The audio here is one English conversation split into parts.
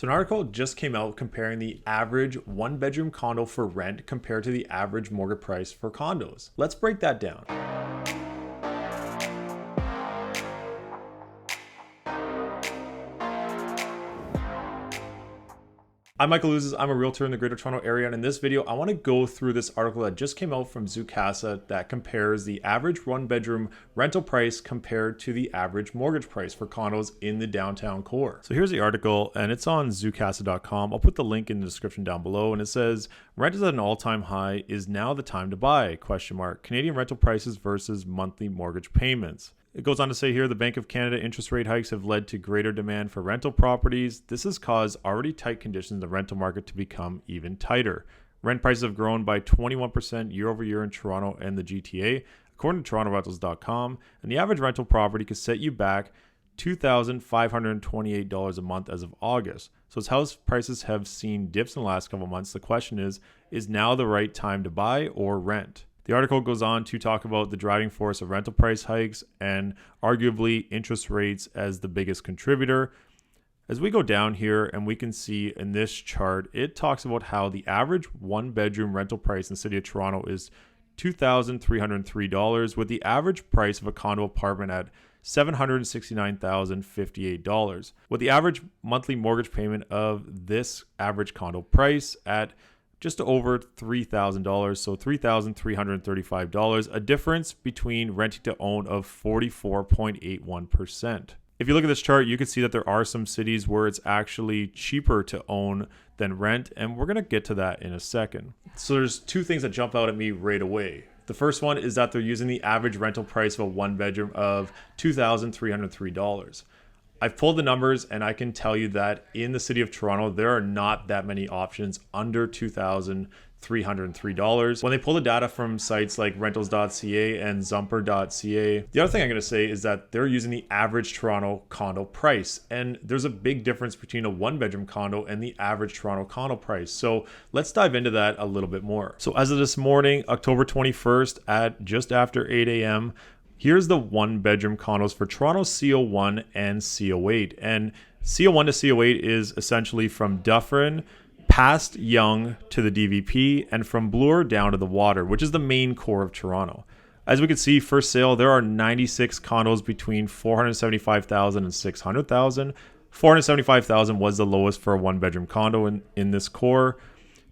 So an article just came out comparing the average one bedroom condo for rent compared to the average mortgage price for condos. Let's break that down. I'm Michael Ouzas. I'm a realtor in the Greater Toronto area, and in this video, I want to go through this article that just came out from Zoocasa that compares the average one-bedroom rental price compared to the average mortgage price for condos in the downtown core. So here's the article, and it's on zoocasa.com. I'll put the link in the description down below, and it says, "Rent is at an all-time high. Is now the time to buy? Question mark. Canadian rental prices versus monthly mortgage payments." It goes on to say here, the Bank of Canada interest rate hikes have led to greater demand for rental properties. This has caused already tight conditions in the rental market to become even tighter. Rent prices have grown by 21% year over year in Toronto and the GTA, according to TorontoRentals.com, and the average rental property could set you back $2,528 a month as of August. So as house prices have seen dips in the last couple of months, the question is now the right time to buy or rent? The article goes on to talk about the driving force of rental price hikes and arguably interest rates as the biggest contributor. As we go down here and we can see in this chart, it talks about how the average one bedroom rental price in the city of Toronto is $2,303, with the average price of a condo apartment at $769,058, with the average monthly mortgage payment of this average condo price at just over $3,000, so $3,335, a difference between renting to own of 44.81%. If you look at this chart, you can see that there are some cities where it's actually cheaper to own than rent, and we're going to get to that in a second. So there's two things that jump out at me right away. The first one is that they're using the average rental price of a one bedroom of $2,303. I've pulled the numbers and I can tell you that in the city of Toronto, there are not that many options under $2,303. When they pull the data from sites like rentals.ca and zumper.ca, the other thing I'm going to say is that they're using the average Toronto condo price. And there's a big difference between a one bedroom condo and the average Toronto condo price. So let's dive into that a little bit more. So as of this morning, October 21st at just after 8 a.m., here's the one bedroom condos for Toronto CO1 and CO8. And CO1 to CO8 is essentially from Dufferin past Yonge to the DVP and from Bloor down to the water, which is the main core of Toronto. As we can see, for sale, there are 96 condos between $475,000 and $600,000. $475,000 was the lowest for a one bedroom condo in this core.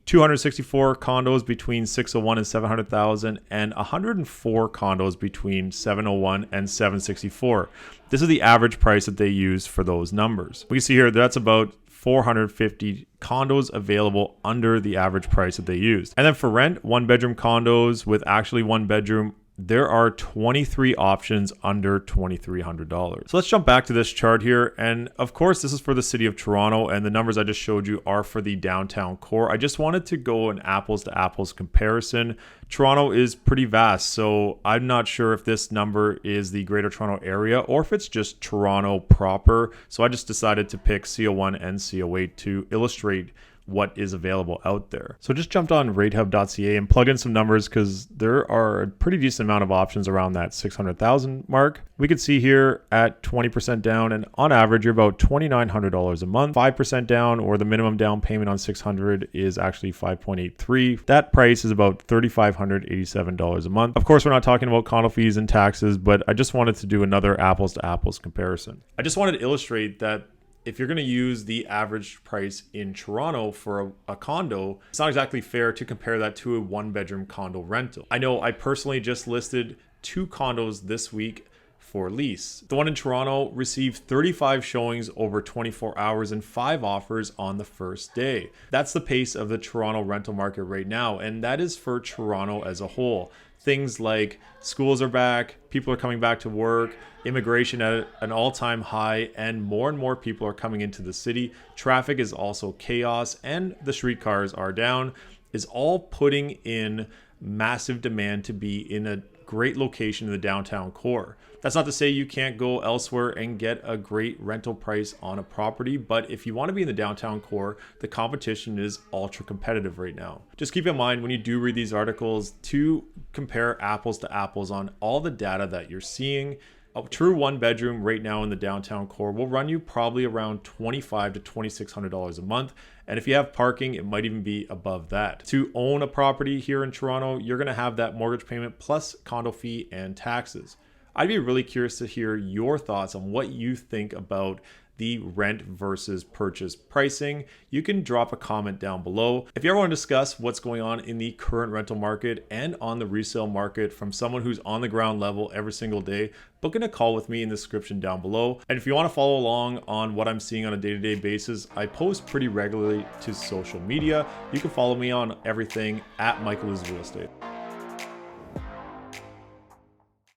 264 condos between 601 and 700,000, and 104 condos between 701 and 764. This is the average price that they use for those numbers. We can see here that's about 450 condos available under the average price that they used. And then for rent, one bedroom condos with actually one bedroom, there are 23 options under $2,300. So let's jump back to this chart here. And of course, this is for the city of Toronto, and the numbers I just showed you are for the downtown core. I just wanted to go an apples to apples comparison. Toronto is pretty vast, so I'm not sure if this number is the Greater Toronto area or if it's just Toronto proper. So I just decided to pick CO1 and CO8 to illustrate what is available out there. So just jumped on ratehub.ca and plugged in some numbers because there are a pretty decent amount of options around that 600,000 mark. We could see here at 20% down, and on average, you're about $2,900 a month. 5% down, or the minimum down payment on 600 is actually 5.83. That price is about $3,587 a month. Of course, we're not talking about condo fees and taxes, but I just wanted to do another apples to apples comparison. I just wanted to illustrate that if you're going to use the average price in Toronto for a condo, it's not exactly fair to compare that to a one bedroom condo rental. I know I personally just listed 2 condos this week for lease. The one in Toronto received 35 showings over 24 hours and 5 offers on the first day. That's the pace of the Toronto rental market right now, and that is for Toronto as a whole. Things like schools are back, people are coming back to work, immigration at an all-time high, and more people are coming into the city. Traffic is also chaos, and the streetcars are down, is all putting in massive demand to be in a great location in the downtown core. That's not to say you can't go elsewhere and get a great rental price on a property, but if you want to be in the downtown core, the competition is ultra competitive right now. Just keep in mind when you do read these articles to compare apples to apples on all the data that you're seeing. A true one bedroom right now in the downtown core will run you probably around $2,500 to $2,600 a month. And if you have parking, it might even be above that. To own a property here in Toronto, you're gonna have that mortgage payment plus condo fee and taxes. I'd be really curious to hear your thoughts on what you think about the rent versus purchase pricing. You can drop a comment down below. If you ever want to discuss what's going on in the current rental market and on the resale market from someone who's on the ground level every single day, book in a call with me in the description down below. And if you want to follow along on what I'm seeing on a day-to-day basis, I post pretty regularly to social media. You can follow me on everything at Michael Ouzas Real Estate.